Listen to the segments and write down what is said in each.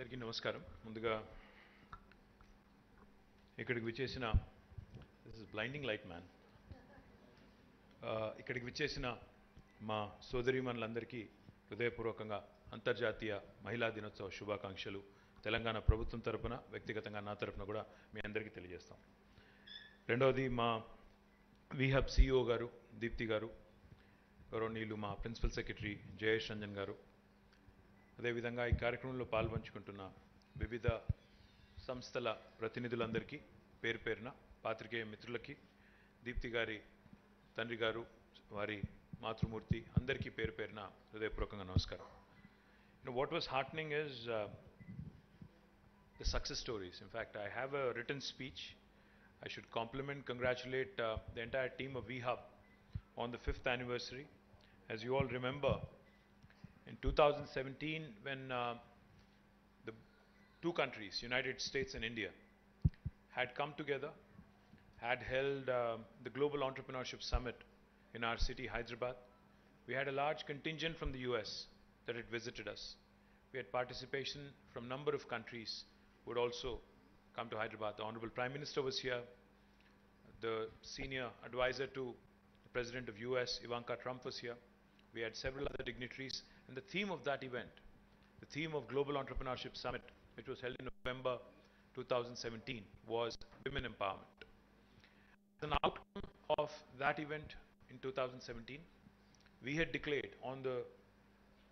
అందరికీ నమస్కారం. ముందుగా ఇక్కడికి విచ్చేసిన this is blinding light man ఇక్కడికి విచ్చేసిన మా సోదరీమణులందరికీ హృదయపూర్వకంగా అంతర్జాతీయ మహిళా దినోత్సవ శుభాకాంక్షలు తెలంగాణ ప్రభుత్వం తరపున వ్యక్తిగతంగా నా తరపున కూడా మీ అందరికీ తెలియజేస్తాం. రెండవది మా వీహబ్ సిఇఓ గారు దీప్తి గారు, గౌరవనీయులు మా ప్రిన్సిపల్ సెక్రటరీ జయేష్ రంజన్ గారు, అదేవిధంగా ఈ కార్యక్రమంలో పాల్పంచుకుంటున్న వివిధ సంస్థల ప్రతినిధులందరికీ పేరు పేరున, పాత్రికేయ మిత్రులకి, దీప్తి గారి తండ్రి గారు, వారి మాతృమూర్తి అందరికీ పేరు పేరున హృదయపూర్వకంగా నమస్కారం. What was heartening is the success stories. In fact, I have a written speech. I should compliment, congratulate the entire team of VHub on the 5th anniversary. As you all remember, in 2017, when the two countries, United States and India, had come together, had held the Global Entrepreneurship Summit in our city, Hyderabad, we had a large contingent from the US that had visited us. We had participation from a number of countries who would also come to Hyderabad. The Honorable Prime Minister was here, the senior advisor to the President of US, Ivanka Trump, was here. We had several other dignitaries, and the theme of that event, the theme of Global Entrepreneurship Summit, which was held in November 2017, was women empowerment. As an outcome of that event in 2017, we had declared on the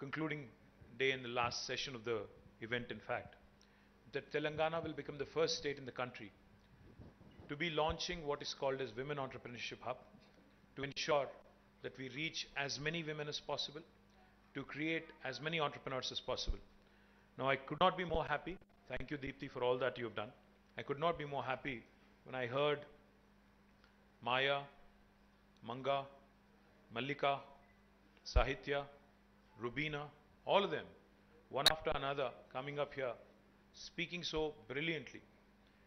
concluding day in the last session of the event, in fact, that Telangana will become the first state in the country to be launching what is called as Women Entrepreneurship Hub, to ensure that we reach as many women as possible, to create as many entrepreneurs as possible. Now, I could not be more happy. Thank you, Deepthi, for all that you have done. I could not be more happy when I heard Maya, Manga, Mallika, Sahitya, Rubina, all of them, one after another, coming up here, speaking so brilliantly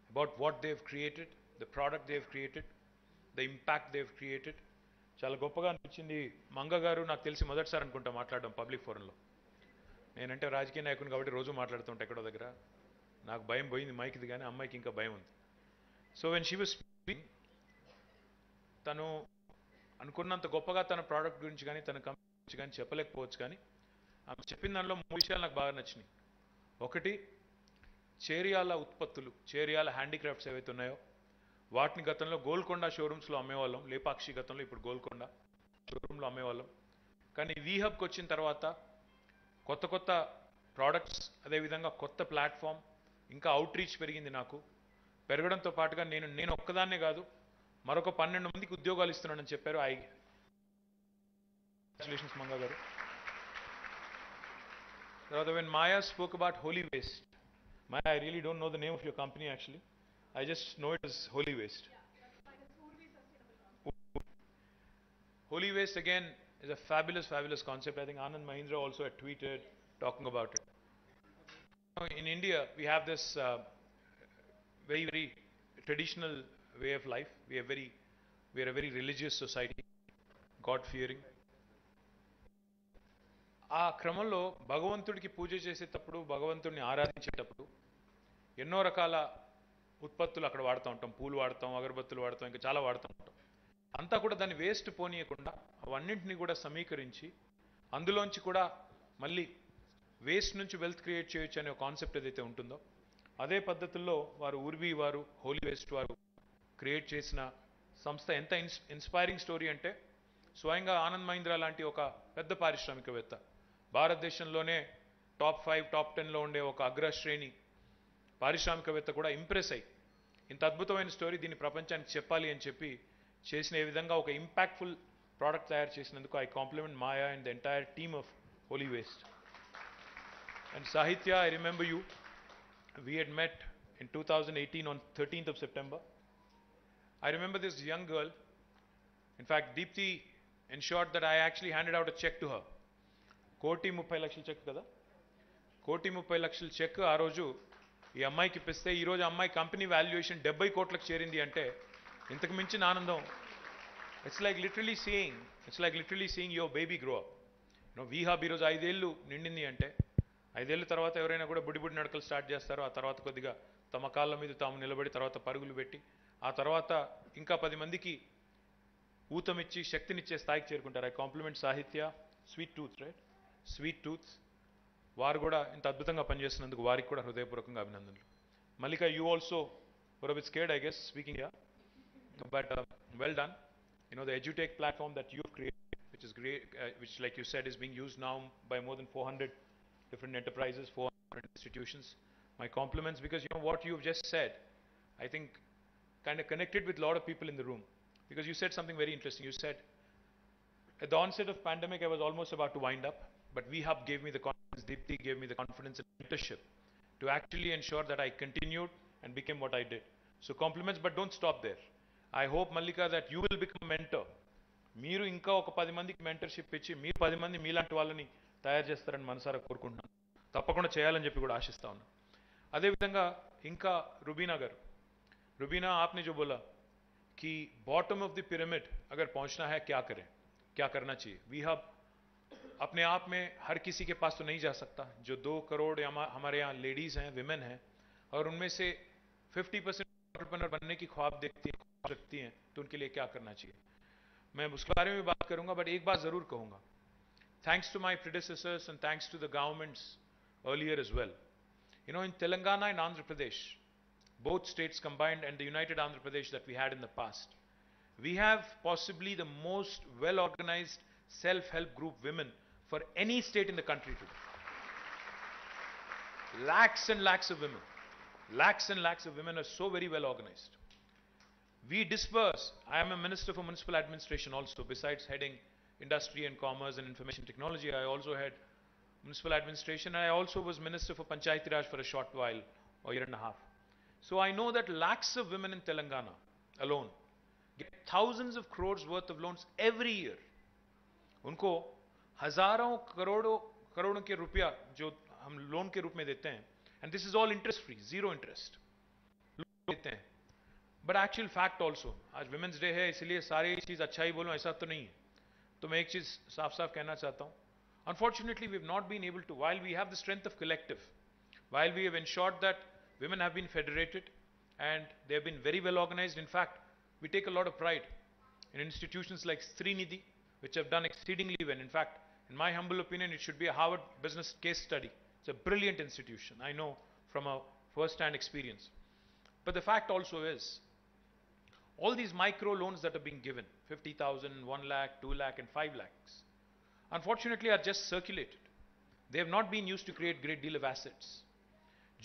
about what they have created, the product they have created, the impact they have created. చాలా గొప్పగా అనిపించింది. మంగ గారు నాకు తెలిసి మొదటిసారి అనుకుంటా మాట్లాడడం public ఫోరంలో. నేనంటే రాజకీయ నాయకుని కాబట్టి రోజు మాట్లాడుతుంటా ఎక్కడో దగ్గర. నాకు భయం పోయింది మైక్ది, కానీ అమ్మాయికి ఇంకా భయం ఉంది. So when she was speaking, తను అనుకున్నంత గొప్పగా తన ప్రోడక్ట్ గురించి కానీ తన కంపెనీ గురించి కానీ చెప్పలేకపోవచ్చు, కానీ ఆమె చెప్పిన దానిలో 3 విషయాలు నాకు బాగా నచ్చినాయి. ఒకటి, చేరియాల ఉత్పత్తులు, చేరియాల హ్యాండీక్రాఫ్ట్స్ ఏవైతే ఉన్నాయో వాటిని గతంలో గోల్కొండ షోరూమ్స్లో అమ్మేవాళ్ళం, లేపాక్షి గతంలో, ఇప్పుడు గోల్కొండ షోరూంలో అమ్మేవాళ్ళం. కానీ వీహబ్కి వచ్చిన తర్వాత కొత్త కొత్త ప్రోడక్ట్స్, అదేవిధంగా కొత్త ప్లాట్ఫామ్, ఇంకా అవుట్ రీచ్ పెరిగింది. నాకు పెరగడంతో పాటుగా నేను ఒక్కదాన్నే కాదు, మరొక 12 మందికి ఉద్యోగాలు ఇస్తున్నానని చెప్పారు. కంగ్రాచులేషన్స్ మంగా గారు. తర్వాత when Maya spoke about holy waste, Maya, I really don't know the name of your company actually. I just know it as Holy Waste. Holy Waste again is a fabulous concept. I think Anand Mahindra also had tweeted talking about it. In India, we have this very traditional way of life. We are a very religious society, God-fearing. ఆ క్రమంలో భగవంతుడికి పూజ చేసేటప్పుడు, భగవంతుడిని ఆరాధించేటప్పుడు ఎన్నో రకాల ఉత్పత్తులు అక్కడ వాడుతూ ఉంటాం. పూలు వాడతాం, అగరబత్తులు వాడతాం, ఇంకా చాలా వాడుతూ ఉంటాం. అంతా కూడా దాన్ని వేస్ట్ పోనీయకుండా అవన్నింటినీ కూడా సమీకరించి అందులోంచి కూడా మళ్ళీ వేస్ట్ నుంచి వెల్త్ క్రియేట్ చేయొచ్చు అనే కాన్సెప్ట్ ఏదైతే ఉంటుందో, అదే పద్ధతుల్లో వారు ఊర్బీ వారు, హోలీ వేస్ట్ వారు క్రియేట్ చేసిన సంస్థ ఎంత ఇన్స్పైరింగ్ స్టోరీ అంటే, స్వయంగా ఆనంద్ మహీంద్రా లాంటి ఒక పెద్ద పారిశ్రామికవేత్త, భారతదేశంలోనే టాప్ 5, టాప్ 10లో ఉండే ఒక అగ్రశ్రేణి పారిశ్రామికవేత్త కూడా ఇంప్రెస్ అయ్యి ఇంత అద్భుతమైన స్టోరీ దీన్ని ప్రపంచానికి చెప్పాలి అని చెప్పి చేసిన ఈ విధంగా ఒక ఇంపాక్ట్ఫుల్ ప్రోడక్ట్ తయారు చేసినందుకు I compliment Maya and the entire team of holy waste. And Sahithya, I remember you. We had met in 2018 on 13th of September. I remember this young girl. In fact, Deepthi ensured that I actually handed out a check to her. 1,30,00,000 check కదా, 1,30,00,000 check ఆ రోజు ఈ అమ్మాయికి ఇప్పిస్తే, ఈరోజు అమ్మాయి company valuation 70 కోట్లకు చేరింది అంటే ఇంతకు మించిన ఆనందం. It's like literally seeing your baby grow up. WeHub ఈరోజు 5 ఏళ్ళు నిండింది అంటే ఐదేళ్ల తర్వాత ఎవరైనా కూడా బుడి నడకలు స్టార్ట్ చేస్తారో, ఆ తర్వాత కొద్దిగా తమ కాళ్ళ మీద తాము నిలబడి తర్వాత పరుగులు పెట్టి ఆ తర్వాత ఇంకా 10 మందికి ఊతమిచ్చి శక్తినిచ్చే స్థాయికి చేరుకుంటారు. I compliment Sahithya, sweet tooth, right, sweet tooth. వారు కూడా ఇంత అద్భుతంగా పనిచేస్తున్నందుకు వారికి కూడా హృదయపూర్వకంగా అభినందనలు. Mallika, you also were a bit scared, I guess, speaking here, but well done. You know, the EduTech platform that you've created, which is great, which, like you said, is being used now by more than 400 different enterprises, 400 institutions. My compliments, because you know what you've just said, I think, kind of connected with a lot of people in the room, because you said something very interesting. You said, at the onset of pandemic, I was almost about to wind up, but VHub gave me the confidence, Deepti gave me the confidence and mentorship to actually ensure that I continued and became what I did. So compliments, but don't stop there. I hope, Mallika, that you will become a mentor. మీరు ఇంకా ఒక 10 మందికి mentorship ఇచ్చి మీరు 10 మంది మీలాంటి వాళ్ళని తయారు చేస్తారని మనసారా కోరుకుంటున్నాను. తప్పకుండా చేయాలని చెప్పి కూడా ఆశిస్తా ఉన్నాను. అదేవిధంగా ఇంకా రుబీనా గారు, रुबीना, आपने जो बोला कि बॉटम ऑफ द पिरामिड अगर पहुंचना है क्या करें, क्या करना चाहिए. वी हब अपने आप में हर किसी के पास तो नहीं जा सकता. जो 2 करोड़ हमारे यहाँ लेडीज हैं, विमेन हैं, और उनमें से 50% एंटरप्रेन्योर बनने की ख्वाब रखती हैं, तो उनके लिए क्या करना चाहिए. मैं उसके बारे में बात करूंगा, बट एक बात जरूर कहूंगा. Thanks to my predecessors and thanks to the governments earlier as well. You know, in Telangana and Andhra Pradesh, both states combined, and the United Andhra Pradesh that we had in the past, we have possibly the most well-organized self-help group women for any state in the country today. Lakhs and lakhs of women. Lakhs and lakhs of women are so very well organized. We disperse. I am a minister for municipal administration also. Besides heading industry and commerce and information technology, I also had municipal administration, and I also was minister for Panchayati Raj for a short while, or a year and a half. So I know that lakhs of women in Telangana alone get thousands of crores worth of loans every year. उनको हजारों करोड़ों के रुपया जो हम loan के रूप में देते हैं, and this is all interest free, zero interest, देते हैं. बट एक्चुअल फैक्ट ऑल्सो, आज विमेंस डे है इसलिए सारी चीज अच्छा ही बोलूं ऐसा तो नहीं है. तो मैं एक चीज साफ साफ कहना चाहता हूं. Unfortunately, we have not been able to, while we have the strength of collective, while we have ensured that women have been federated and they have been very well organized. In fact, we take a lot of pride in institutions like Srinidhi, which have done exceedingly well. In fact, in my humble opinion, it should be a Harvard business case study. It's a brilliant institution, I know from a first-hand experience. But the fact also is, all these micro loans that are being given, 50,000, 1 lakh, 2 lakh and 5 lakhs, unfortunately are just circulated. They have not been used to create great deal of assets.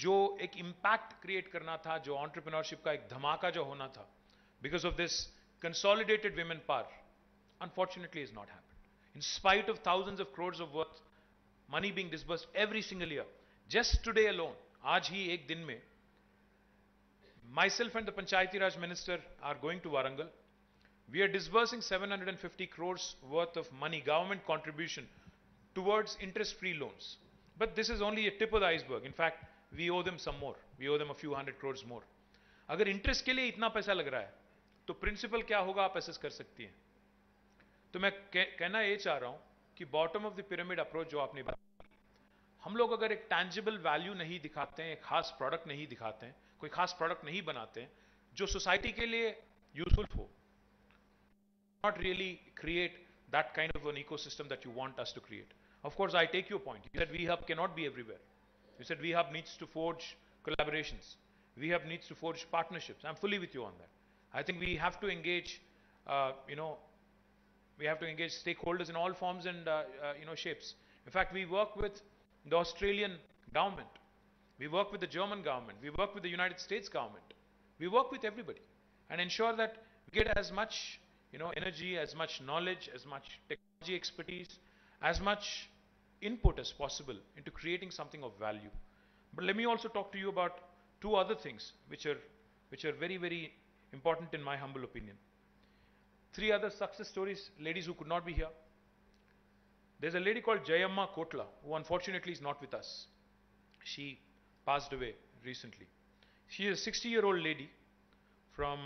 जो एक impact create करना था, जो entrepreneurship का एक धमाका जो होना था, because of this consolidated women power, unfortunately has not happened. In spite of thousands of crores of worth money being disbursed every single year, just today alone, आज ही एक दिन में, myself and the Panchayati Raj Minister are going to Warangal. We are disbursing 750 crores worth of money, government contribution, towards interest-free loans. But this is only a tip of the iceberg. In fact, we owe them some more. We owe them a few hundred crores more. अगर interest के लिए इतना पैसा लग रहा है, तो principal क्या होगा आप असेस कर सकती हैं. तो मैं कहना ये चाह रहा हूं कि bottom of the pyramid approach जो आपने बात, हम लोग अगर एक टैंजिबल वैल्यू नहीं दिखाते हैं, एक खास प्रोडक्ट नहीं दिखाते हैं, कोई खास प्रोडक्ट नहीं बनाते हैं जो सोसाइटी के लिए यूजफुल हो, not really create that kind of an ecosystem that you want us to create. Of course, I take your point. You said VHub cannot be everywhere. You said VHub needs to forge collaborations. VHub needs to forge partnerships. I'm fully with you on that. I think we have to engage, we have to engage stakeholders in all forms and shapes. In fact, we work with the Australian government. We work with the German government. We work with the United States government. We work with everybody and ensure that we get as much energy, as much knowledge, as much technology expertise, as much input as possible into creating something of value. But let me also talk to you about 2 other things which are very, very important in my humble opinion. 3 other success stories, ladies who could not be here. There's a lady called Jayamma Kotla, who unfortunately is not with us. She passed away recently. She is a 60-year-old lady from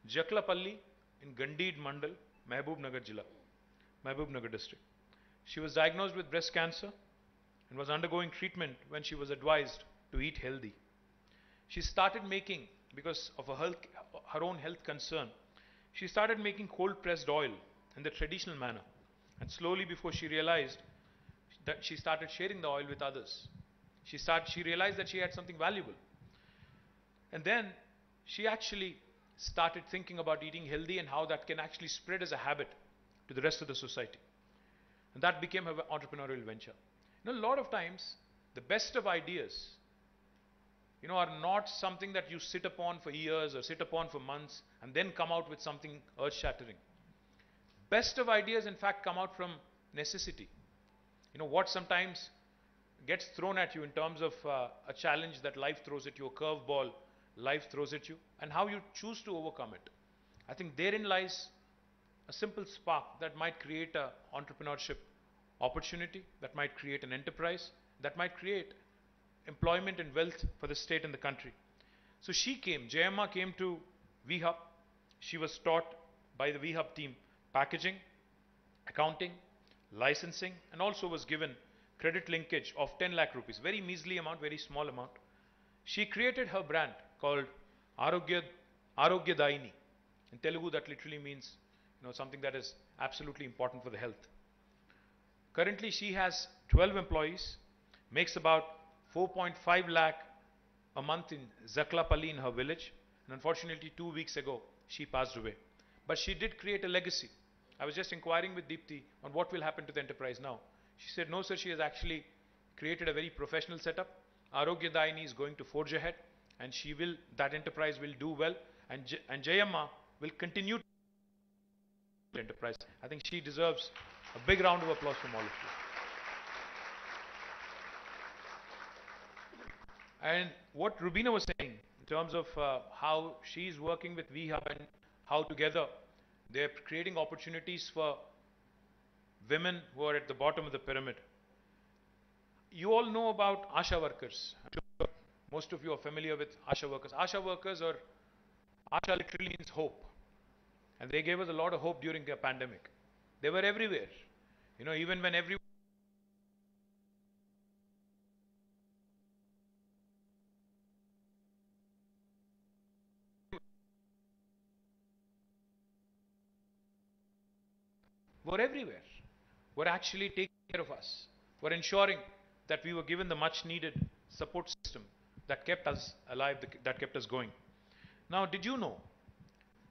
Jaklapalli in Gandeed Mandal, Mehboob Nagar Jilla, Mehboob Nagar district. She was diagnosed with breast cancer and was undergoing treatment when she was advised to eat healthy. She started making, because of her own health concern, she started making cold pressed oil in the traditional manner. And slowly, before she realized, that she started sharing the oil with others. She realized that she had something valuable. And then she actually started thinking about eating healthy and how that can actually spread as a habit to the rest of the society. And that became her entrepreneurial venture. A lot of times, the best of ideas, are not something that you sit upon for years or sit upon for months and then come out with something earth-shattering. Best of ideas, in fact, come out from necessity. What sometimes gets thrown at you in terms of a challenge that life throws at you, a curveball life throws at you, and how you choose to overcome it. I think therein lies a simple spark that might create an entrepreneurship opportunity, that might create an enterprise, that might create employment and wealth for the state and the country. So Jayamma came to VHub. She was taught by the VHub team packaging, accounting, licensing, and also was given credit linkage of 10 lakh rupees, very measly amount, very small amount. She created her brand called Arogyadaini. In Telugu, that literally means something that is absolutely important for the health. Currently, she has 12 employees, makes about 4.5 lakh a month in Zaklapalli in her village. And unfortunately, 2 weeks ago, she passed away. But she did create a legacy. I was just inquiring with Deepthi on what will happen to the enterprise now. She said, no sir, she has actually created a very professional setup. Arogyadaini is going to forge ahead, and that enterprise will do well, and Jayamma will continue to enterprise. I think she deserves a big round of applause from all of you. And what Rubina was saying in terms of how she's working with VHub and how together they're creating opportunities for women who are at the bottom of the pyramid. You all know about Asha workers. I'm sure most of you are familiar with Asha workers. Asha workers, or Asha literally means hope. And they gave us a lot of hope during the pandemic. They were everywhere. Even when everyone were everywhere, were actually taking care of us, were ensuring that we were given the much needed support system that kept us alive, that kept us going. Now, did you know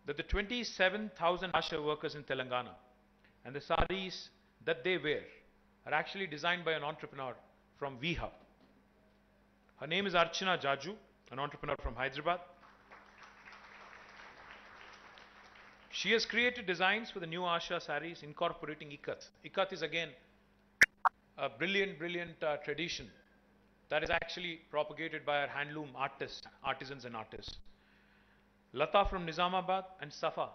that the 27,000 Asha workers in Telangana and the saris that they wear are actually designed by an entrepreneur from VHub? Her name is Archana Jaju, an entrepreneur from Hyderabad. She has created designs for the new Asha saris incorporating ikat. Ikat is again a brilliant tradition that is actually propagated by our handloom artisans and artists. Lata from Nizamabad and Safa,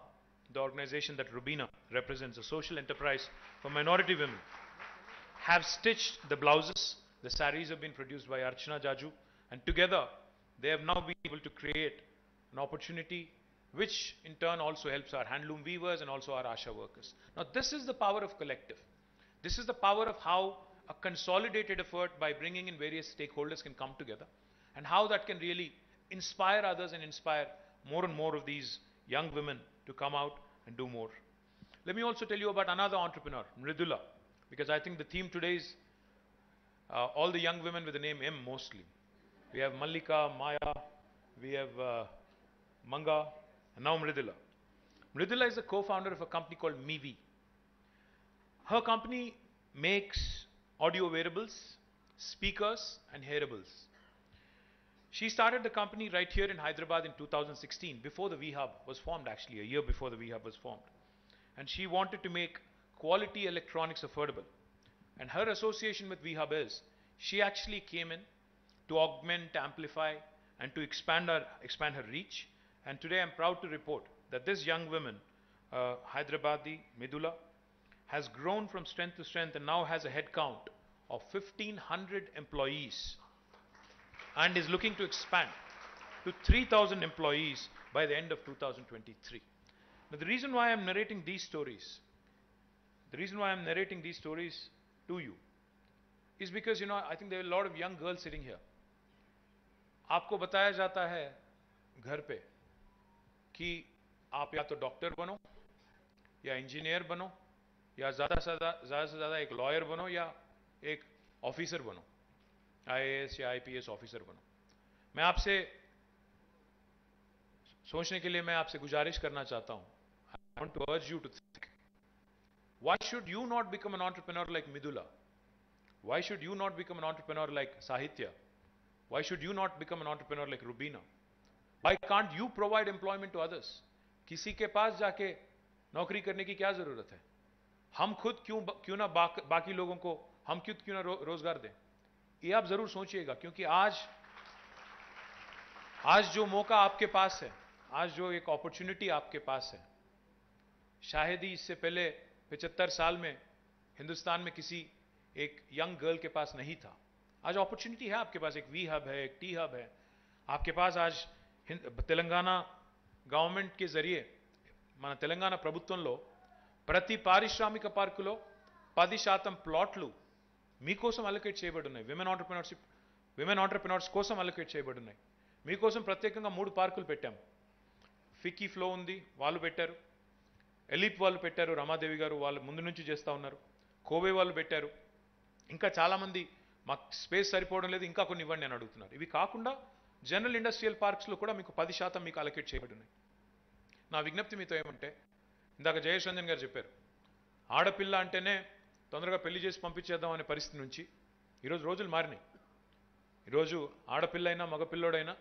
the organization that Rubina represents, a social enterprise for minority women, have stitched the blouses. The saris have been produced by Archana Jaju, and together they have now been able to create an opportunity which in turn also helps our handloom weavers and also our Asha workers. Now, this is the power of collective. This is the power of how a consolidated effort by bringing in various stakeholders can come together, and how that can really inspire others and inspire more and more of these young women to come out and do more. Let me also tell you about another entrepreneur, Mridula, because I think the theme today is all the young women with the name M mostly. We have Mallika, Maya, we have Manga, and now Mridula. Mridula is the co-founder of a company called Mivi. Her company makes audio wearables, speakers, and hearables. She started the company right here in Hyderabad in 2016, before the VHub was formed, actually, a year before the VHub was formed. And she wanted to make quality electronics affordable. And her association with VHub is, she actually came in to augment, amplify, and to expand her reach. And today I'm proud to report that this young woman, Hyderabadi, Mridula, has grown from strength to strength and now has a head count of 1,500 employees and is looking to expand to 3,000 employees by the end of 2023. Now, the reason why I'm narrating these stories to you is because, I think there are a lot of young girls sitting here. आपको बताया जाता है घर पे कि आप या तो डॉक्टर बनो या इंजीनियर बनो या ज़्यादा से ज़्यादा एक लॉयर बनो या एक ऑफिसर बनो, आईएएस या आईपीएस ऑफिसर बनो. मैं आपसे सोचने के लिए मैं आपसे गुजारिश करना चाहता हूं. I want to urge you to think. Why should you not become an entrepreneur like Midula? Why should you not become an entrepreneur like Sahitya? Why should you not become an entrepreneur like Rubina? Why can't you provide employment to others? किसी के पास जाके नौकरी करने की क्या जरूरत है? हम खुद क्यों ना बाकी लोगों को हम क्यों ना रोजगार दें? ये आप जरूर सोचिएगा, क्योंकि आज जो मौका आपके पास है, आज जो एक अपॉर्चुनिटी आपके पास है, शायद ही इससे पहले 75 साल में हिंदुस्तान में किसी एक यंग गर्ल के पास नहीं था. आज अपॉर्चुनिटी है आपके पास. एक वी हब है, एक टी हब है आपके पास. आज తెలంగాణ గవర్నమెంట్ के जरिए మన తెలంగాణ ప్రభుత్వంలో ప్రతి పారిశ్రామిక పార్కులో 10% ప్లాట్లు మీకోసం అలొకేట్ చేయబడి ఉన్నాయి. విమెన్ ఆంటర్‌ప్రెన్యూర్స్ కోసం అలొకేట్ చేయబడి ఉన్నాయి. మీకోసం ప్రత్యేకంగా 3 పార్కులు పెట్టాం. ఫిక్కీ ఫ్లో ఉంది, వాళ్ళు పెట్టారు. ఎలిప్ వాళ్ళు పెట్టారు, రమాదేవి గారు వాళ్ళు ముందు నుంచి చేస్తూ ఉన్నారు. కోవే వాళ్ళు పెట్టారు. ఇంకా చాలామంది మాకు స్పేస్ సరిపోవడం లేదు, ఇంకా కొన్ని ఇవ్వండి అని అడుగుతున్నారు. ఇవి కాకుండా జనరల్ ఇండస్ట్రియల్ పార్క్స్లో కూడా మీకు 10% మీకు అలొకేట్ చేయబడి ఉన్నాయి. నా విజ్ఞప్తి మీతో ఏమంటే, ఇందాక జయేష్ రంజన్ గారు చెప్పారు, ఆడపిల్ల అంటేనే తొందరగా పెళ్లి చేసి పంపించేద్దాం అనే పరిస్థితి నుంచి ఈరోజు రోజులు మారినాయి. ఈరోజు ఆడపిల్లైనా మగపిల్లోడైనా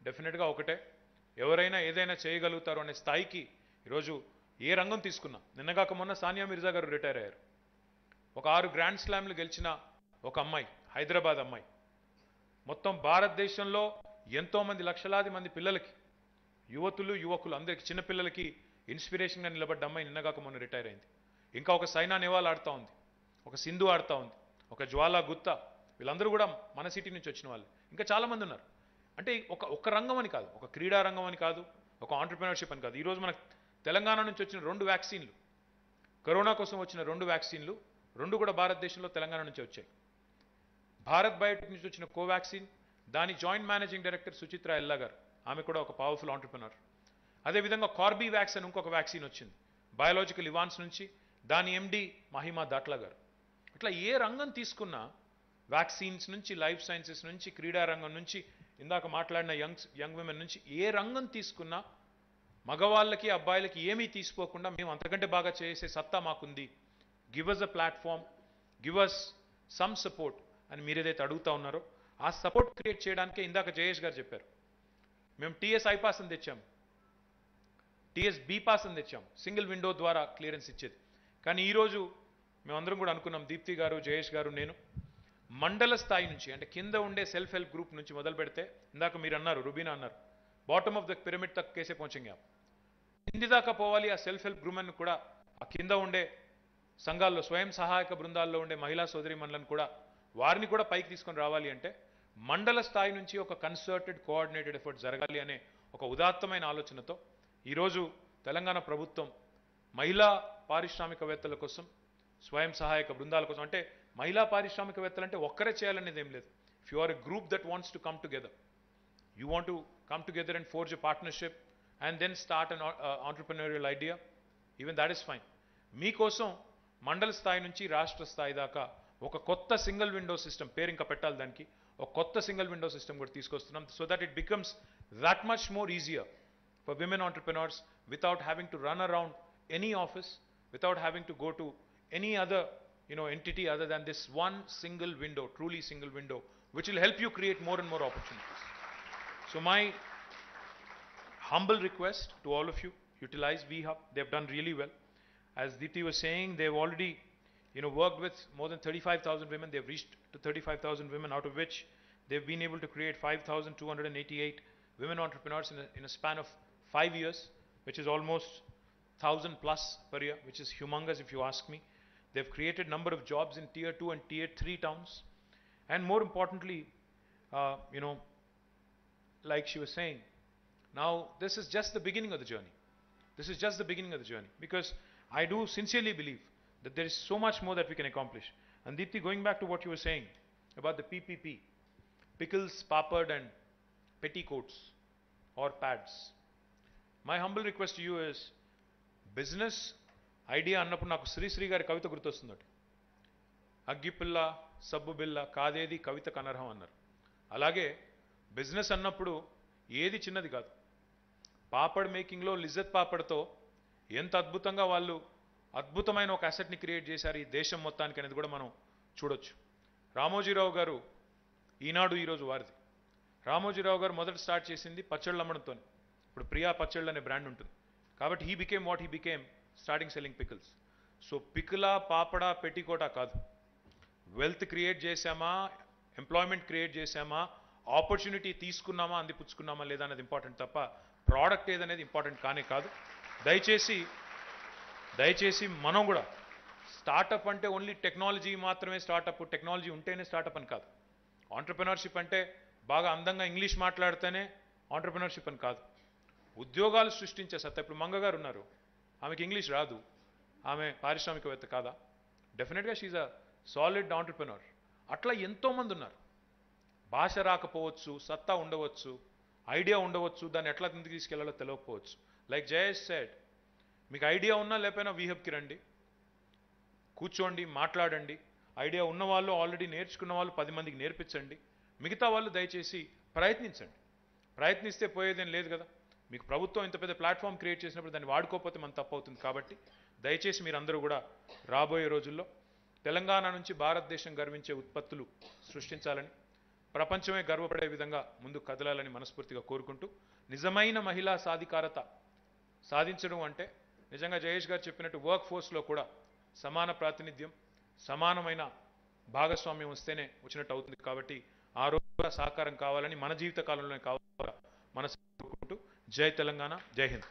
డెఫినెట్గా ఒకటే, ఎవరైనా ఏదైనా చేయగలుగుతారు అనే స్థాయికి ఈరోజు ఏ రంగం తీసుకున్నా. నిన్నగాక మొన్న సానియా మిర్జా గారు రిటైర్ అయ్యారు. ఒక 6 గ్రాండ్ స్లామ్లు గెలిచిన ఒక అమ్మాయి, హైదరాబాద్ అమ్మాయి. మొత్తం భారతదేశంలో ఎంతోమంది లక్షలాది మంది పిల్లలకి, యువకులు అందరికి, చిన్నపిల్లలకి ఇన్స్పిరేషన్గా నిలబడ్డ అమ్మాయి నిన్నగాక మొన్న రిటైర్ అయింది. ఇంకా ఒక సైనా నెహ్వాల్ ఆడుతూ ఉంది, ఒక సింధు ఆడుతూ ఉంది, ఒక జ్వాలా గుత్తా, వీళ్ళందరూ కూడా మన సిటీ నుంచి వచ్చిన వాళ్ళు. ఇంకా చాలామంది ఉన్నారు. అంటే ఒక రంగం అని కాదు, ఒక క్రీడా రంగం అని కాదు, ఒక ఆంటర్‌ప్రెన్యూర్‌షిప్ అని కాదు. ఈరోజు మన తెలంగాణ నుంచి వచ్చిన 2 వ్యాక్సిన్లు, కరోనా కోసం వచ్చిన 2 వ్యాక్సిన్లు, 2 కూడా భారతదేశంలో తెలంగాణ నుంచి వచ్చాయి. భారత్ బయోటెక్ నుంచి వచ్చిన కోవాక్సిన్, దాని జాయింట్ మేనేజింగ్ డైరెక్టర్ సుచిత్ర ఎల్లా గారు, ఆమె కూడా ఒక పవర్ఫుల్ ఆంటర్‌ప్రెన్యూర్. అదేవిధంగా కార్బీవ్యాక్స్ అని ఇంకొక వ్యాక్సిన్ వచ్చింది బయాలజికల్ ఇవాన్స్ నుంచి, దాని ఎండి మహిమా దాట్లా గారు. ఇట్లా ఏ రంగం తీసుకున్నా, వ్యాక్సిన్స్ నుంచి, లైఫ్ సైన్సెస్ నుంచి, క్రీడా రంగం నుంచి, ఇందాక మాట్లాడిన యంగ్ విమెన్ నుంచి, ఏ రంగం తీసుకున్నా మగవాళ్ళకి అబ్బాయిలకి ఏమీ తీసుకోకుండా మేము అంతకంటే బాగా చేసే సత్తా మాకుంది. Give us a platform, give us some support అని మీరు ఏదైతే అడుగుతా ఉన్నారో ఆ సపోర్ట్ క్రియేట్ చేయడానికే ఇందాక జయేష్ గారు చెప్పారు, మేము టీఎస్ ఐపాస్ అని తెచ్చాం, టీఎస్ బీపాస్ అని తెచ్చాం, సింగిల్ విండో ద్వారా క్లియరెన్స్ ఇచ్చేది. కానీ ఈరోజు మేమందరం కూడా అనుకున్నాం, దీప్తి గారు, జయేష్ గారు, నేను, మండల స్థాయి నుంచి, అంటే కింద ఉండే సెల్ఫ్ హెల్ప్ గ్రూప్ నుంచి మొదలు పెడితే, ఇందాక మీరు అన్నారు, రుబీనా అన్నారు, బాటమ్ ఆఫ్ ద పిరమిడ్ తక్ కేసే పहुंचेंगे आप. కింది దాకా పోవాలి. ఆ సెల్ఫ్ హెల్ప్ గ్రూప్ను కూడా, ఆ కింద ఉండే సంఘాల్లో, స్వయం సహాయక బృందాల్లో ఉండే మహిళా సోదరీమణులను కూడా, వారిని కూడా పైకి తీసుకొని రావాలి అంటే మండల స్థాయి నుంచి ఒక కన్సర్టెడ్, కోఆర్డినేటెడ్ ఎఫర్ట్ జరగాలి అనే ఒక ఉదాత్తమైన ఆలోచనతో ఈరోజు తెలంగాణ ప్రభుత్వం మహిళా పారిశ్రామికవేత్తల కోసం, స్వయం సహాయక బృందాల కోసం, అంటే మహిళా పారిశ్రామికవేత్తలు అంటే ఒక్కరే చేయాలనేది ఏం లేదు. If you are a group that wants to come together, you want to come together and forge a partnership and then start an entrepreneurial idea, even that is fine. మీకోసం మండల స్థాయి నుంచి రాష్ట్ర స్థాయి దాకా ఒక కొత్త సింగిల్ విండో సిస్టమ్, పేరు ఇంకా పెట్టాలి దానికి, ఒక కొత్త సింగిల్ విండో సిస్టమ్ కూడా తీసుకొస్తున్నాం. So that it becomes that much more easier for women entrepreneurs without having to run around any office, without having to go to any other entity other than this one single window, truly single window, which will help you create more and more opportunities. So my humble request to all of you, utilize VHub. They've done really well. As Deepti was saying, they've already worked with more than 35,000 women. They've reached to 35,000 women, out of which they've been able to create 5,288 women entrepreneurs in a span of 5 years, which is almost 1,000 plus per year, which is humongous if you ask me. They've created number of jobs in tier 2 and tier 3 towns. And more importantly, like she was saying, now this is just the beginning of the journey. This is just the beginning of the journey, because I do sincerely believe that there is so much more that we can accomplish. And Deepti, going back to what you were saying, about the PPP, pickles, papad and petticoats or pads. My humble request to you is, business idea అన్నప్పుడు నాకు శ్రీశ్రీ గారి కవిత గుర్తొస్తుందట. అగ్గిపిల్ల సబ్బు బిల్ల కాదేది కవితకు అనర్హం అన్నారు. అలాగే business అన్నప్పుడు ఏది చిన్నది కాదు. పాపడ్ మేకింగ్లో లిజత్ పాపడ్తో ఎంత అద్భుతంగా వాళ్ళు అద్భుతమైన ఒక అసెట్ని క్రియేట్ చేశారు ఈ దేశం మొత్తానికి అనేది కూడా మనం చూడొచ్చు. రామోజీరావు గారు ఈనాడు ఈరోజు వారిది. రామోజీరావు గారు మొదట స్టార్ట్ చేసింది పచ్చళ్ళు అమ్మడంతో. ఇప్పుడు ప్రియా పచ్చళ్ళు అనే బ్రాండ్ ఉంటుంది. కాబట్టి he became what he became, starting selling pickles. So పికిలా పాపడా పెట్టికోటా కాదు, వెల్త్ క్రియేట్ చేశామా, ఎంప్లాయ్మెంట్ క్రియేట్ చేశామా, ఆపర్చునిటీ తీసుకున్నామా, అందిపుచ్చుకున్నామా లేదా అనేది ఇంపార్టెంట్ తప్ప ప్రోడక్ట్ ఏదనేది ఇంపార్టెంట్ కానే కాదు. దయచేసి మనం కూడా స్టార్టప్ అంటే ఓన్లీ టెక్నాలజీ మాత్రమే స్టార్టప్, టెక్నాలజీ ఉంటేనే స్టార్టప్ అని కాదు. ఆంటర్ప్రెనర్షిప్ అంటే బాగా అందంగా ఇంగ్లీష్ మాట్లాడితేనే ఆంటర్ప్రెనర్షిప్ అని కాదు. ఉద్యోగాలు సృష్టించే సత్తా. ఇప్పుడు మంగగారు ఉన్నారు, ఆమెకి ఇంగ్లీష్ రాదు, ఆమె పారిశ్రామికవేత్త కాదా? డెఫినెట్గా షీఈ్ అ సాలిడ్ ఆంటర్ప్రెనర్. అట్లా ఎంతోమంది ఉన్నారు. భాష రాకపోవచ్చు, సత్తా ఉండవచ్చు, ఐడియా ఉండవచ్చు, దాన్ని ఎట్లా ముందుకు తీసుకెళ్లాలో తెలియకపోవచ్చు. లైక్ జయేష్ సెడ్, మీకు ఐడియా ఉన్నా లేకపోయినా వీహబ్కి రండి, కూర్చోండి, మాట్లాడండి. ఐడియా ఉన్నవాళ్ళు, ఆల్రెడీ నేర్చుకున్న వాళ్ళు 10 మందికి నేర్పించండి. మిగతా వాళ్ళు దయచేసి ప్రయత్నించండి. ప్రయత్నిస్తే పోయేదేం లేదు కదా. మీకు ప్రభుత్వం ఇంత పెద్ద ప్లాట్ఫామ్ క్రియేట్ చేసినప్పుడు దాన్ని వాడుకోకపోతే మన తప్పు అవుతుంది. కాబట్టి దయచేసి మీరందరూ కూడా రాబోయే రోజుల్లో తెలంగాణ నుంచి భారతదేశం గర్వించే ఉత్పత్తులు సృష్టించాలని, ప్రపంచమే గర్వపడే విధంగా ముందుకు కదలాలని మనస్ఫూర్తిగా కోరుకుంటూ, నిజమైన మహిళా సాధికారత సాధించడం అంటే నిజంగా జయేష్ గారు చెప్పినట్టు వర్క్ ఫోర్స్లో కూడా సమాన ప్రాతినిధ్యం, సమానమైన భాగస్వామ్యం వస్తేనే వచ్చినట్టు అవుతుంది. కాబట్టి ఆ రోజు సహకారం కావాలని, మన జీవిత కాలంలోనే కావాలని మనసు కోరుకుంటూ, జై తెలంగాణ, జై హింద్.